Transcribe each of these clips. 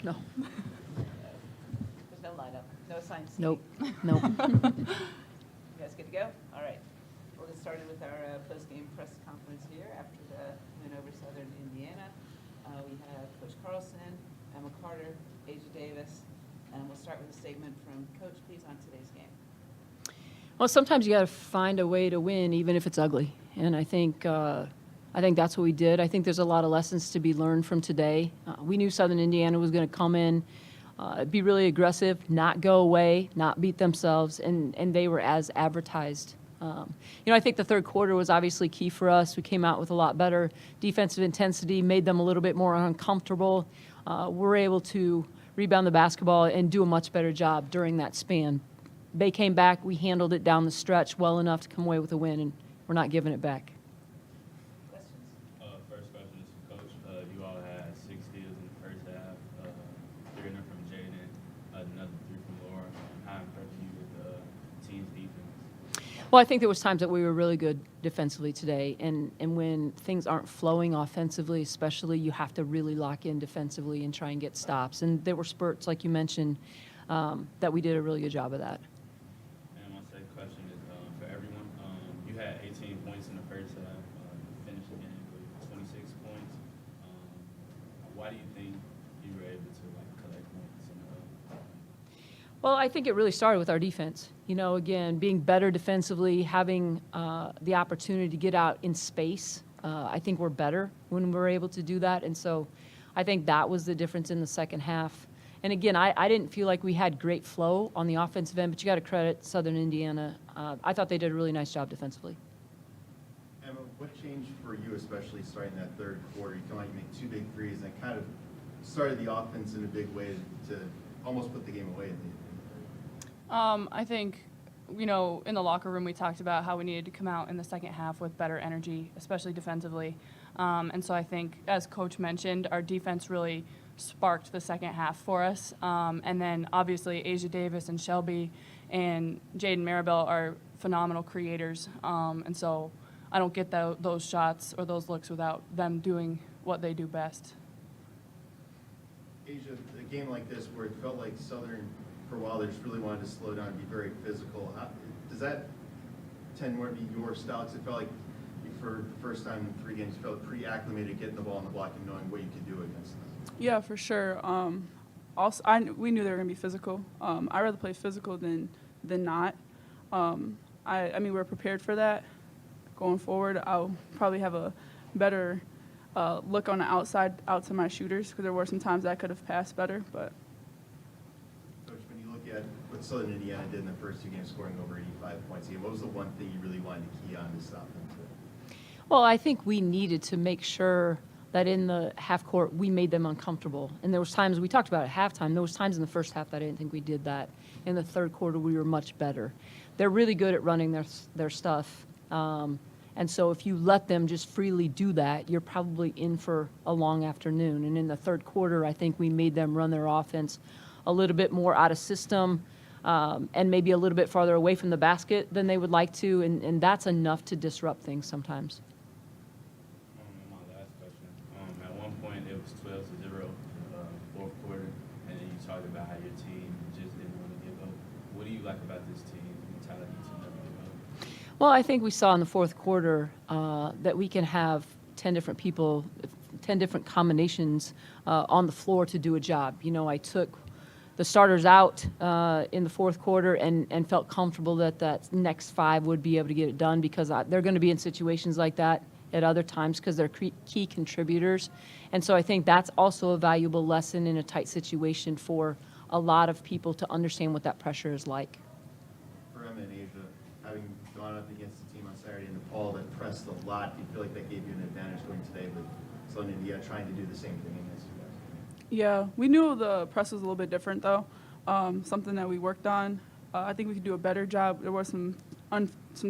No. There's no lineup, no assigned seating. Nope. Nope. You guys good to go? All right. We'll get started with our post-game press conference here after the win over Southern Indiana. We have Coach Carlsen, Emma Carter, Asia Davis, and we'll start with a statement from Coach, please, on today's game. Well, sometimes you got to find a way to win, even if it's ugly. And I think that's what we did. I think there's a lot of lessons to be learned from today. We knew Southern Indiana was going to come in, be really aggressive, not go away, not beat themselves, and they were as advertised. I think the third quarter was obviously key for us. We came out with a lot better defensive intensity, made them a little bit more uncomfortable. We're able to rebound the basketball and do a much better job during that span. They came back. We handled it down the stretch well enough to come away with a win, and we're not giving it back. Questions? First question is for Coach. You all had 6 steals in the first half, 3 of them from Jaden, another 3 from Laura. How impressed are you with the team's defense? Well, I think there was times that we were really good defensively today, and when things aren't flowing offensively, especially, you have to really lock in defensively and try and get stops. And there were spurts, like you mentioned, that we did a really good job of that. And my second question is for everyone. You had 18 points in the first half, finished the game with 26 points. Why do you think you were able to collect points? Well, I think it really started with our defense. Again, being better defensively, having the opportunity to get out in space. I think we're better when we're able to do that. And so I think that was the difference in the second half. And again, I didn't feel like we had great flow on the offensive end, but you got to credit Southern Indiana. I thought they did a really nice job defensively. Emma, what changed for you, especially starting that third quarter? You come out, you make 2 big threes, and kind of started the offense in a big way to almost put the game away. I think, in the locker room we talked about how we needed to come out in the second half with better energy, especially defensively. And so I think, as Coach mentioned, our defense really sparked the second half for us. And then, obviously, Asia Davis and Shelby and Jaden Maribel are phenomenal creators. And so I don't get those shots or those looks without them doing what they do best. Asia, a game like this where it felt like Southern, for a while, they just really wanted to slow down and be very physical. Does that tend more to be your style? Because it felt like you, for the first time in 3 games, felt pretty acclimated getting the ball in the block and knowing what you could do against them. Yeah, for sure. Also, we knew they were going to be physical. I'd rather play physical than not. I mean, we're prepared for that. Going forward, I'll probably have a better look on the outside out to my shooters, because there were some times I could have passed better. But Coach, when you look at what Southern Indiana did in the first 2 games, scoring over 85 points a game, what was the one thing you really wanted to key on to stop them today? Well, I think we needed to make sure that in the half court we made them uncomfortable. And there was times, we talked about it at halftime, there was times in the first half that I didn't think we did that. In the third quarter, we were much better. They're really good at running their stuff. And so if you let them just freely do that, you're probably in for a long afternoon. And in the third quarter, I think we made them run their offense a little bit more out of system, and maybe a little bit farther away from the basket than they would like to. And that's enough to disrupt things sometimes. My last question. At one point, it was 12-0 fourth quarter, and then you talked about how your team just didn't want to give up. What do you like about this team, the mentality to never give up? Well, I think we saw in the fourth quarter that we can have 10 different people, 10 different combinations on the floor to do a job. I took the starters out in the fourth quarter and felt comfortable that next 5 would be able to get it done, because they're going to be in situations like that at other times because they're key contributors. And so I think that's also a valuable lesson in a tight situation for a lot of people to understand what that pressure is like. For Emma and Asia, having gone up against the team on Saturday in Nepal that pressed a lot, do you feel like that gave you an advantage going today with Southern Indiana trying to do the same thing against you guys? yeah, we knew the press was a little bit different, though. Something that we worked on. I think we could do a better job. There were some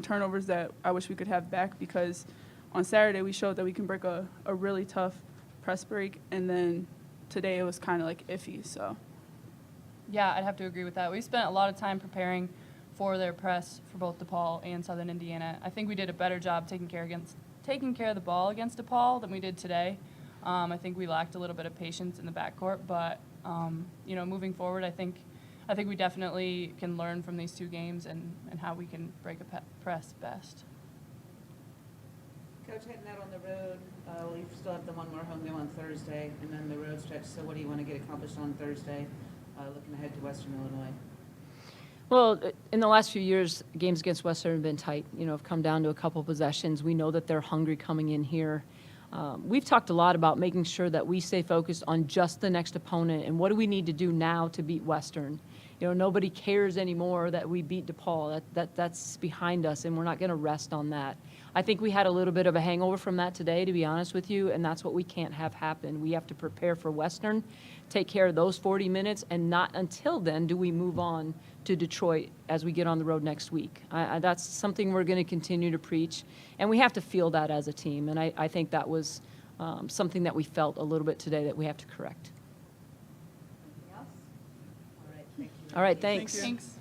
turnovers that I wish we could have back, because on Saturday we showed that we can break a really tough press break, and then today it was kind of like iffy. So Yeah, I'd have to agree with that. We spent a lot of time preparing for their press for both DePaul and Southern Indiana. I think we did a better job taking care of the ball against DePaul than we did today. I think we lacked a little bit of patience in the backcourt, but Moving forward, I think we definitely can learn from these 2 games and how we can break a press best. Coach, heading out on the road, we still have the one more home game on Thursday, and then the road stretch. So what do you want to get accomplished on Thursday, looking ahead to Western Illinois? Well, in the last few years, games against Western have been tight, have come down to a couple possessions. We know that they're hungry coming in here. We've talked a lot about making sure that we stay focused on just the next opponent and what do we need to do now to beat Western. Nobody cares anymore that we beat DePaul. That's behind us, and we're not going to rest on that. I think we had a little bit of a hangover from that today, to be honest with you, and that's what we can't have happen. We have to prepare for Western, take care of those 40 minutes, and not until then do we move on to Detroit as we get on the road next week. That's something we're going to continue to preach, and we have to feel that as a team, and I think that was something that we felt a little bit today that we have to correct. Anything else? All right, thank you. All right, thanks. Thank you. Thanks.